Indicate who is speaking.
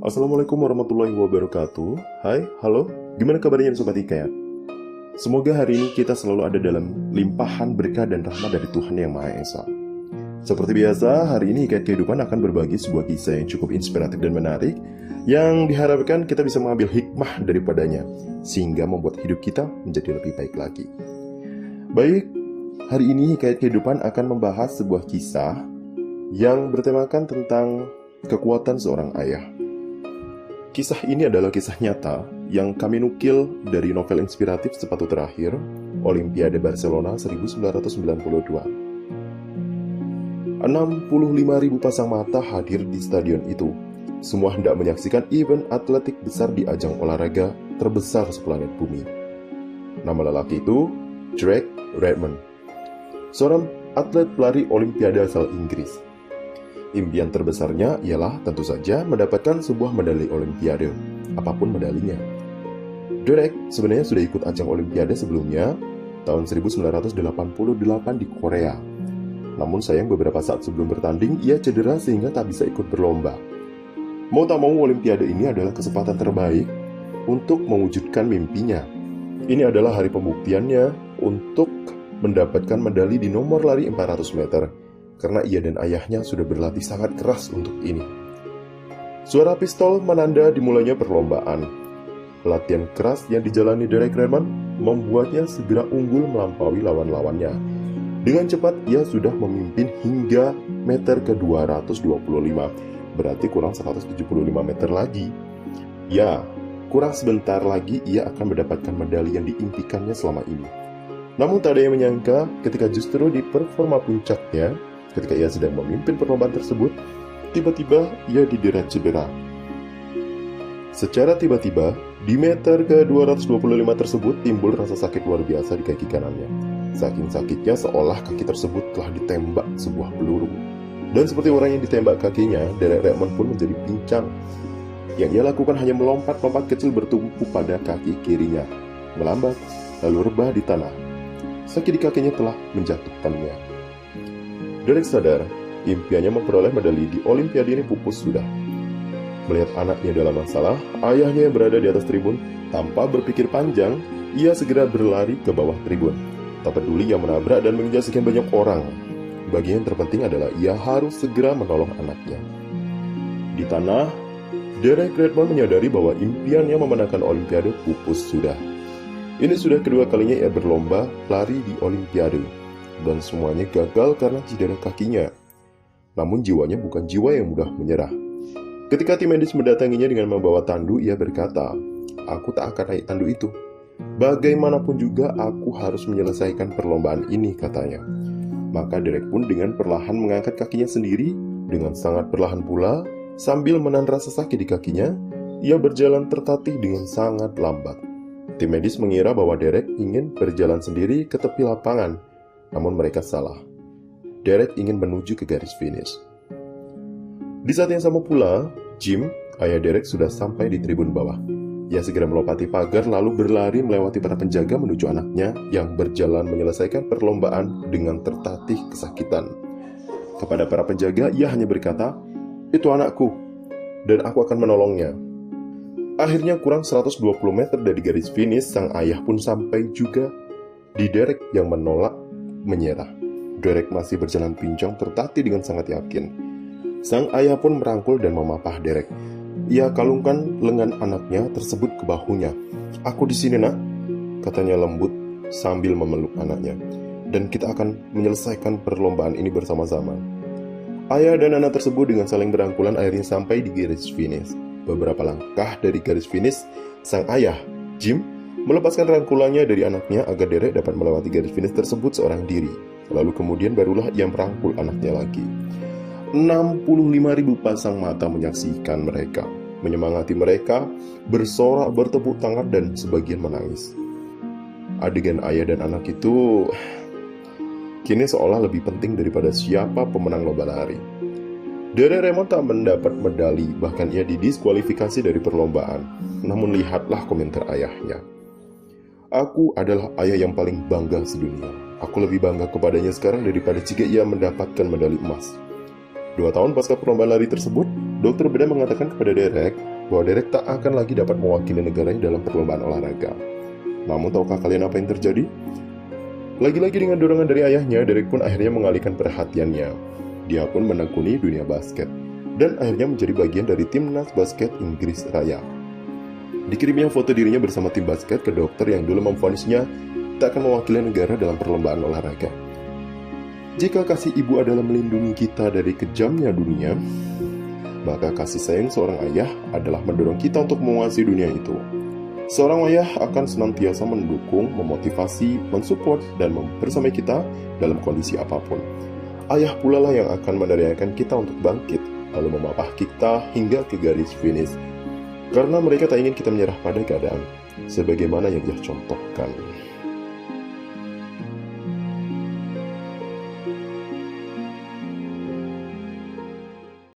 Speaker 1: Assalamualaikum warahmatullahi wabarakatuh. Hai, halo, gimana kabarnya Sobat Hikayat? Semoga hari ini kita selalu ada dalam limpahan berkah dan rahmat dari Tuhan Yang Maha Esa. Seperti biasa, hari ini Hikayat Kehidupan akan berbagi sebuah kisah yang cukup inspiratif dan menarik, yang diharapkan kita bisa mengambil hikmah daripadanya, sehingga membuat hidup kita menjadi lebih baik lagi. Baik, hari ini Hikayat Kehidupan akan membahas sebuah kisah yang bertemakan tentang kekuatan seorang ayah. Kisah ini adalah kisah nyata yang kami nukil dari novel inspiratif Sepatu Terakhir, Olimpiade Barcelona 1992. 65.000 pasang mata hadir di stadion itu. Semua hendak menyaksikan event atletik besar di ajang olahraga terbesar seplanet bumi. Nama lelaki itu, Drake Redmond, seorang atlet pelari Olimpiade asal Inggris. Impian terbesarnya ialah tentu saja mendapatkan sebuah medali Olimpiade, apapun medalinya. Drake sebenarnya sudah ikut ajang Olimpiade sebelumnya, tahun 1988 di Korea. Namun sayang beberapa saat sebelum bertanding, ia cedera sehingga tak bisa ikut berlomba. Mau tak mau Olimpiade ini adalah kesempatan terbaik untuk mewujudkan mimpinya. Ini adalah hari pembuktiannya untuk mendapatkan medali di nomor lari 400 meter. Karena ia dan ayahnya sudah berlatih sangat keras untuk ini. Suara pistol menanda dimulainya perlombaan. Latihan keras yang dijalani Drake Redmond membuatnya segera unggul melampaui lawan-lawannya. Dengan cepat ia sudah memimpin hingga meter ke 225, berarti kurang 175 meter lagi. Ya, kurang sebentar lagi ia akan mendapatkan medali yang diimpikannya selama ini. Namun tak ada yang menyangka ketika justru di performa puncaknya, ketika ia sedang memimpin perlombaan tersebut, tiba-tiba ia didera cedera. Secara tiba-tiba, di meter ke-225 tersebut timbul rasa sakit luar biasa di kaki kanannya. Saking sakitnya seolah kaki tersebut telah ditembak sebuah peluru. Dan seperti orang yang ditembak kakinya, Drake Redmond pun menjadi pincang. Yang ia lakukan hanya melompat-lompat kecil bertumpu pada kaki kirinya, melambat, lalu rebah di tanah. Sakit di kakinya telah menjatuhkannya. Drake sadar, impiannya memperoleh medali di Olimpiade ini pupus sudah. Melihat anaknya dalam masalah, ayahnya yang berada di atas tribun, tanpa berpikir panjang, ia segera berlari ke bawah tribun. Tak peduli ia menabrak dan menginjak sekian banyak orang. Bagian yang terpenting adalah ia harus segera menolong anaknya. Di tanah, Drake Redmond menyadari bahwa impiannya memenangkan Olimpiade pupus sudah. Ini sudah kedua kalinya ia berlomba lari di Olimpiade. Dan semuanya gagal karena cedera kakinya. Namun jiwanya bukan jiwa yang mudah menyerah. Ketika tim medis mendatanginya dengan membawa tandu, ia berkata, "Aku tak akan naik tandu itu. Bagaimanapun juga aku harus menyelesaikan perlombaan ini," katanya. Maka Drake pun dengan perlahan mengangkat kakinya sendiri, dengan sangat perlahan pula, sambil menahan rasa sakit di kakinya, ia berjalan tertatih dengan sangat lambat. Tim medis mengira bahwa Drake ingin berjalan sendiri ke tepi lapangan. Namun mereka salah. Drake ingin menuju ke garis finish. Di saat yang sama pula, Jim, ayah Drake sudah sampai di tribun bawah. Ia segera melompati pagar lalu berlari melewati para penjaga menuju anaknya yang berjalan menyelesaikan perlombaan dengan tertatih kesakitan. Kepada para penjaga, ia hanya berkata, "Itu anakku, dan aku akan menolongnya." Akhirnya kurang 120 meter dari garis finish, sang ayah pun sampai juga. Di Drake yang menolak menyerah. Drake masih berjalan pincang tertatih dengan sangat yakin. Sang ayah pun merangkul dan memapah Drake. Ia kalungkan lengan anaknya tersebut ke bahunya. "Aku di sini, nak," katanya lembut sambil memeluk anaknya. "Dan kita akan menyelesaikan perlombaan ini bersama-sama." Ayah dan anak tersebut dengan saling berangkulan akhirnya sampai di garis finish. Beberapa langkah dari garis finish, sang ayah, Jim, melepaskan rangkulannya dari anaknya agar Drake dapat melewati garis finish tersebut seorang diri. Lalu kemudian barulah ia merangkul anaknya lagi. 65.000 pasang mata menyaksikan mereka, menyemangati mereka, bersorak, bertepuk tangan, dan sebagian menangis. Adegan ayah dan anak itu kini seolah lebih penting daripada siapa pemenang lomba lari. Drake Redmond tak mendapat medali, bahkan ia didiskualifikasi dari perlombaan. Namun lihatlah komentar ayahnya. "Aku adalah ayah yang paling bangga sedunia. Aku lebih bangga kepadanya sekarang daripada jika ia mendapatkan medali emas." 2 tahun pasca perlombaan lari tersebut, dokter bedah mengatakan kepada Drake bahwa Derek tak akan lagi dapat mewakili negaranya dalam perlombaan olahraga. Namun tahukah kalian apa yang terjadi? Lagi-lagi dengan dorongan dari ayahnya, Derek pun akhirnya mengalihkan perhatiannya. Dia pun menekuni dunia basket, dan akhirnya menjadi bagian dari timnas basket Inggris Raya. Dikirimnya foto dirinya bersama tim basket ke dokter yang dulu memvonisnya tak akan mewakili negara dalam perlombaan olahraga. Jika kasih ibu adalah melindungi kita dari kejamnya dunia, maka kasih sayang seorang ayah adalah mendorong kita untuk menguasai dunia itu. Seorang ayah akan senantiasa mendukung, memotivasi, mensupport, dan membersamai kita dalam kondisi apapun. Ayah pula lah yang akan meneriakan kita untuk bangkit, lalu memapah kita hingga ke garis finish. Karena mereka tak ingin kita menyerah pada keadaan, sebagaimana yang dia contohkan.